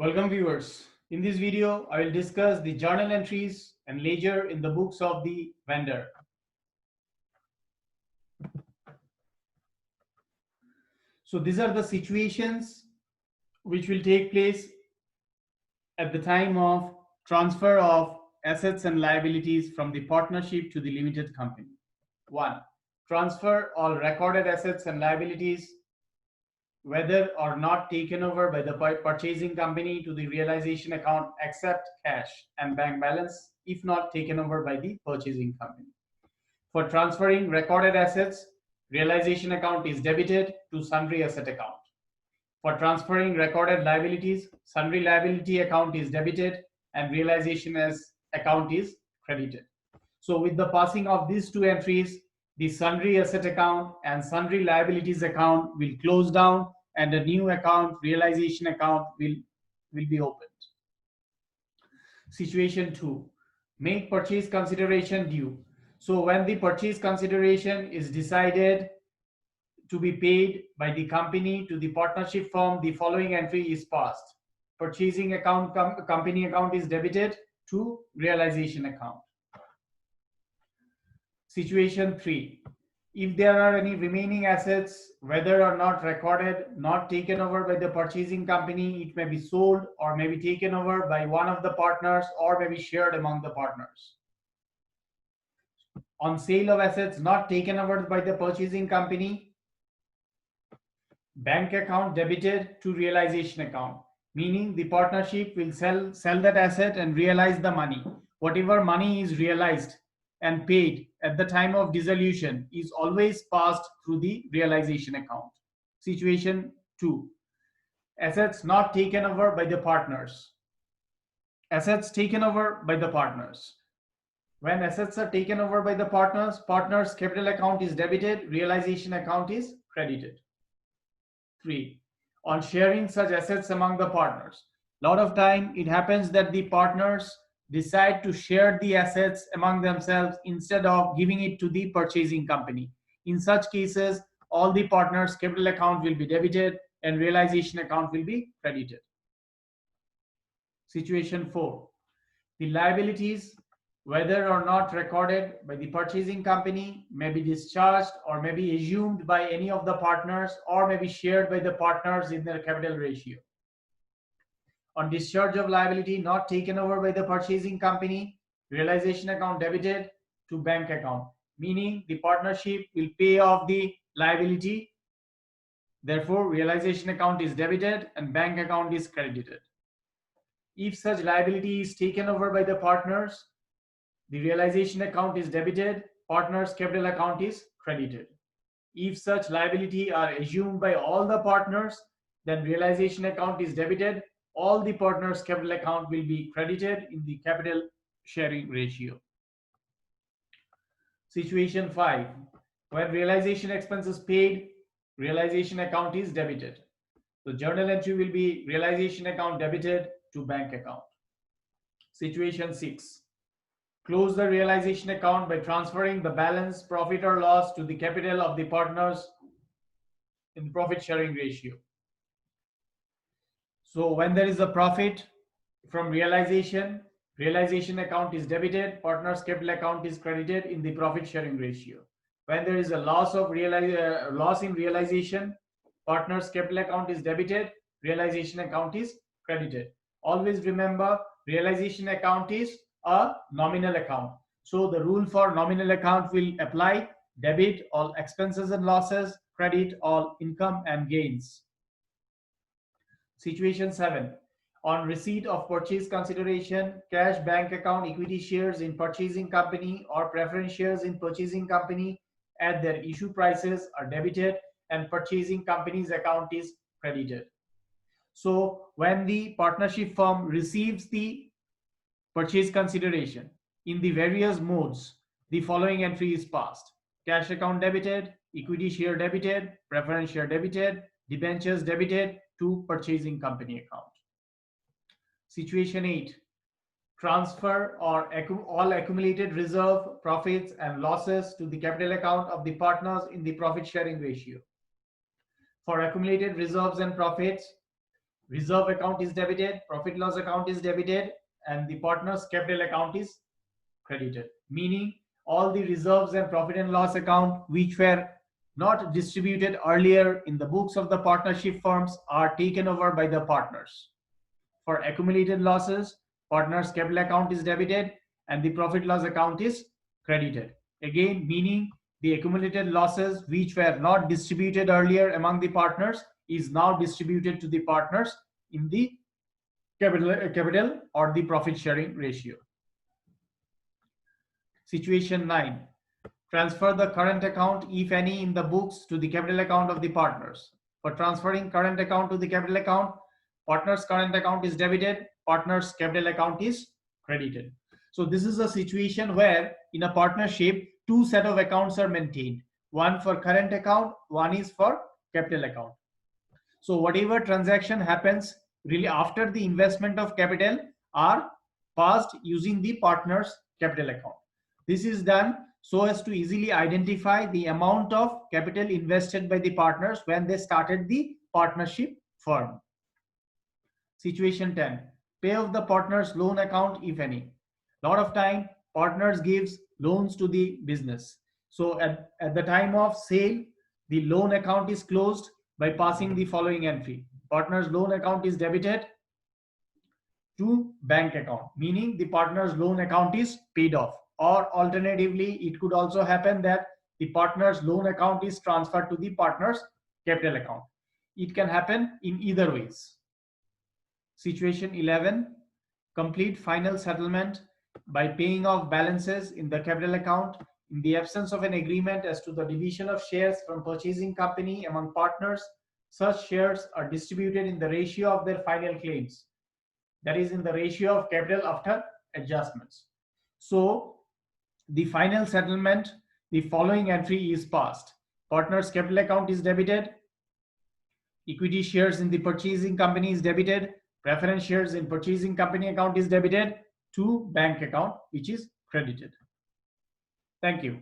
Welcome viewers. In this video, I will discuss the journal entries and ledger in the books of the vendor. So these are the situations which will take place at the time of transfer of assets and liabilities from the partnership to the limited company. 1. Transfer all recorded assets and liabilities whether or not taken over by the purchasing company to the realization account except cash and bank balance if not taken over by the purchasing company. For transferring recorded assets, realization account is debited to sundry asset account. For transferring recorded liabilities, sundry liability account is debited and realization as account is credited. So with the passing of these two entries, the sundry asset account and sundry liabilities account will close down and a new account, realization account, will be opened. Situation 2. Make purchase consideration due. So when the purchase consideration is decided to be paid by the company to the partnership firm, the following entry is passed. Purchasing account, company account is debited to realization account. Situation 3. If there are any remaining assets, whether or not recorded, not taken over by the purchasing company, it may be sold or may be taken over by one of the partners or may be shared among the partners. On sale of assets not taken over by the purchasing company, bank account debited to realization account, meaning the partnership will sell that asset and realize the money. Whatever money is realized and paid at the time of dissolution is always passed through the realization account. Situation 2. Assets not taken over by the partners. Assets taken over by the partners. When assets are taken over by the partners capital account is debited, realization account is credited. 3. On sharing such assets among the partners. A lot of time it happens that the partners decide to share the assets among themselves instead of giving it to the purchasing company. In such cases, all the partners' capital account will be debited and realization account will be credited. Situation 4. The liabilities, whether or not recorded by the purchasing company, may be discharged or may be assumed by any of the partners or may be shared by the partners in their capital ratio. On discharge of liability not taken over by the purchasing company, realization account debited to bank account, meaning the partnership will pay off the liability. Therefore, realization account is debited and bank account is credited. If such liability is taken over by the partners, the realization account is debited, partners' capital account is credited. If such liability are assumed by all the partners, then realization account is debited, all the partners' capital account will be credited in the capital sharing ratio. Situation 5. When realization expense is paid, realization account is debited. The journal entry will be realization account debited to bank account. Situation 6. Close the realization account by transferring the balance, profit or loss to the capital of the partners in the profit sharing ratio. So when there is a profit from realization, realization account is debited, partners capital account is credited in the profit sharing ratio. When there is a loss in realization, partners capital account is debited, realization account is credited. Always remember, realization account is a nominal account. So the rule for nominal account will apply: debit all expenses and losses, credit all income and gains. Situation 7. On receipt of purchase consideration, cash, bank account, equity shares in purchasing company or preference shares in purchasing company at their issue prices are debited and purchasing company's account is credited. So when the partnership firm receives the purchase consideration in the various modes, the following entry is passed: cash account debited, equity share debited, preference share debited, debentures debited to purchasing company account. Situation 8. Transfer or all accumulated reserve, profits and losses to the capital account of the partners in the profit sharing ratio. For accumulated reserves and profits, reserve account is debited, profit loss account is debited, and the partner's capital account is credited. Meaning all the reserves and profit and loss account which were not distributed earlier in the books of the partnership firms are taken over by the partners. For accumulated losses, partner's capital account is debited and the profit loss account is credited. Again, meaning the accumulated losses which were not distributed earlier among the partners is now distributed to the partners in the capital or the profit sharing ratio. Situation 9. Transfer the current account, if any, in the books to the capital account of the partners. For transferring current account to the capital account, partner's current account is debited, partner's capital account is credited. So this is a situation where in a partnership, two set of accounts are maintained. One for current account, one is for capital account. So whatever transaction happens really after the investment of capital are passed using the partner's capital account. This is done so as to easily identify the amount of capital invested by the partners when they started the partnership firm. Situation 10. Pay off the partner's loan account, if any. Lot of time partners gives loans to the business. So at the time of sale, the loan account is closed by passing the following entry. Partner's loan account is debited to bank account, meaning the partner's loan account is paid off. Or alternatively, it could also happen that the partner's loan account is transferred to the partner's capital account. It can happen in either ways. Situation 11. Complete final settlement by paying off balances in the capital account in the absence of an agreement as to the division of shares from purchasing company among partners. Such shares are distributed in the ratio of their final claims, that is in the ratio of capital after adjustments. So the final settlement, the following entry is passed. Partner's capital account is debited, equity shares in the purchasing company is debited, preference shares in purchasing company account is debited to bank account, which is credited. Thank you.